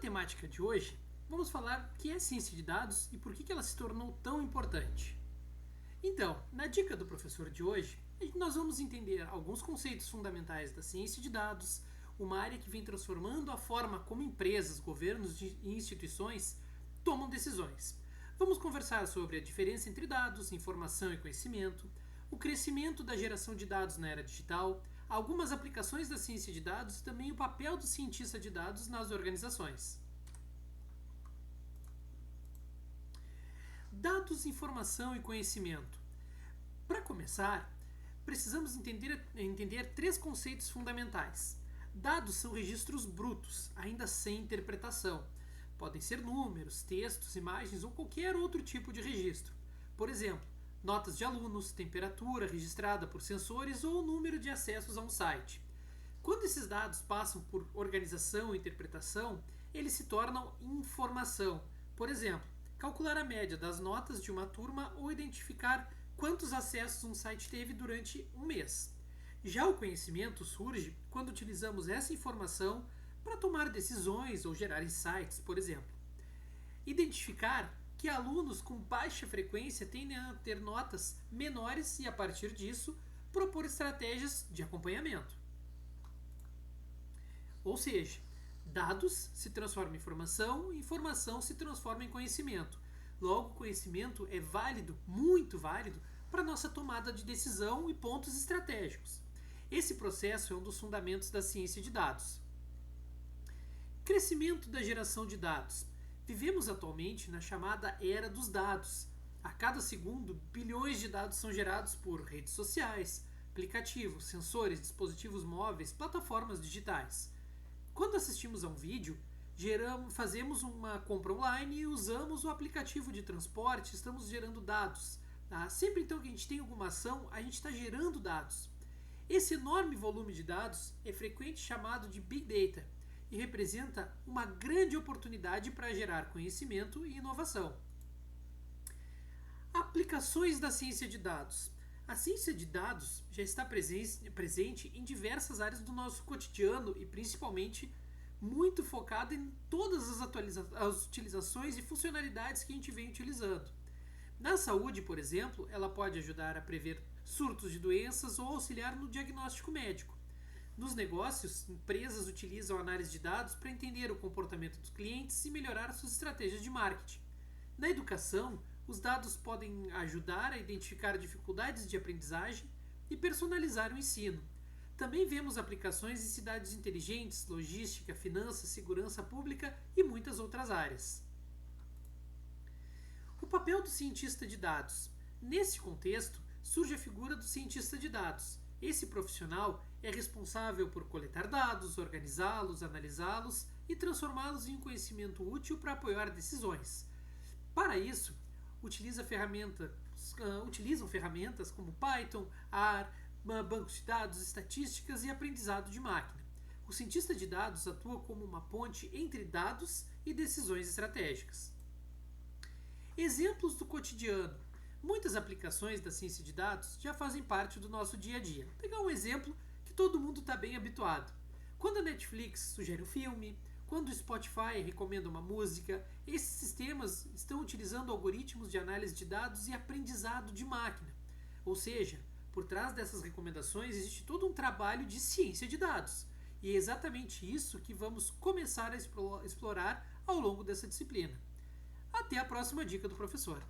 temática de hoje, vamos falar o que é ciência de dados e por que ela se tornou tão importante. Então, na dica do professor de hoje, nós vamos entender alguns conceitos fundamentais da ciência de dados, uma área que vem transformando a forma como empresas, governos e instituições tomam decisões. Vamos conversar sobre a diferença entre dados, informação e conhecimento, o crescimento da geração de dados na era digital, algumas aplicações da ciência de dados e também o papel do cientista de dados nas organizações. Dados, informação e conhecimento. Para começar, precisamos entender três conceitos fundamentais. Dados são registros brutos, ainda sem interpretação. Podem ser números, textos, imagens ou qualquer outro tipo de registro. Por exemplo, notas de alunos, temperatura registrada por sensores ou o número de acessos a um site. Quando esses dados passam por organização e interpretação, eles se tornam informação. Por exemplo, calcular a média das notas de uma turma ou identificar quantos acessos um site teve durante um mês. Já o conhecimento surge quando utilizamos essa informação para tomar decisões ou gerar insights, por exemplo. Identificar que alunos com baixa frequência tendem a ter notas menores e, a partir disso, propor estratégias de acompanhamento. Ou seja, dados se transformam em informação, informação se transforma em conhecimento. Logo, o conhecimento é válido, muito válido, para a nossa tomada de decisão e pontos estratégicos. Esse processo é um dos fundamentos da ciência de dados. Crescimento da geração de dados. Vivemos atualmente na chamada era dos dados. A cada segundo, bilhões de dados são gerados por redes sociais, aplicativos, sensores, dispositivos móveis, plataformas digitais. Quando assistimos a um vídeo, fazemos uma compra online e usamos o aplicativo de transporte, estamos gerando dados. Sempre então que a gente tem alguma ação, a gente está gerando dados. Esse enorme volume de dados é frequente chamado de Big Data e representa uma grande oportunidade para gerar conhecimento e inovação. Aplicações da ciência de dados. A ciência de dados já está presente em diversas áreas do nosso cotidiano e principalmente muito focada em todas as utilizações e funcionalidades que a gente vem utilizando. Na saúde, por exemplo, ela pode ajudar a prever surtos de doenças ou auxiliar no diagnóstico médico. Nos negócios, empresas utilizam a análise de dados para entender o comportamento dos clientes e melhorar suas estratégias de marketing. Na educação, os dados podem ajudar a identificar dificuldades de aprendizagem e personalizar o ensino. Também vemos aplicações em cidades inteligentes, logística, finanças, segurança pública e muitas outras áreas. O papel do cientista de dados. Nesse contexto, surge a figura do cientista de dados. Esse profissional é responsável por coletar dados, organizá-los, analisá-los e transformá-los em um conhecimento útil para apoiar decisões. Para isso, utilizam ferramentas como Python, R, bancos de dados, estatísticas e aprendizado de máquina. O cientista de dados atua como uma ponte entre dados e decisões estratégicas. Exemplos do cotidiano. Muitas aplicações da ciência de dados já fazem parte do nosso dia a dia. Vou pegar um exemplo que todo mundo está bem habituado. Quando a Netflix sugere um filme, quando o Spotify recomenda uma música, esses sistemas estão utilizando algoritmos de análise de dados e aprendizado de máquina. Ou seja, por trás dessas recomendações existe todo um trabalho de ciência de dados. E é exatamente isso que vamos começar a explorar ao longo dessa disciplina. Até a próxima dica do professor.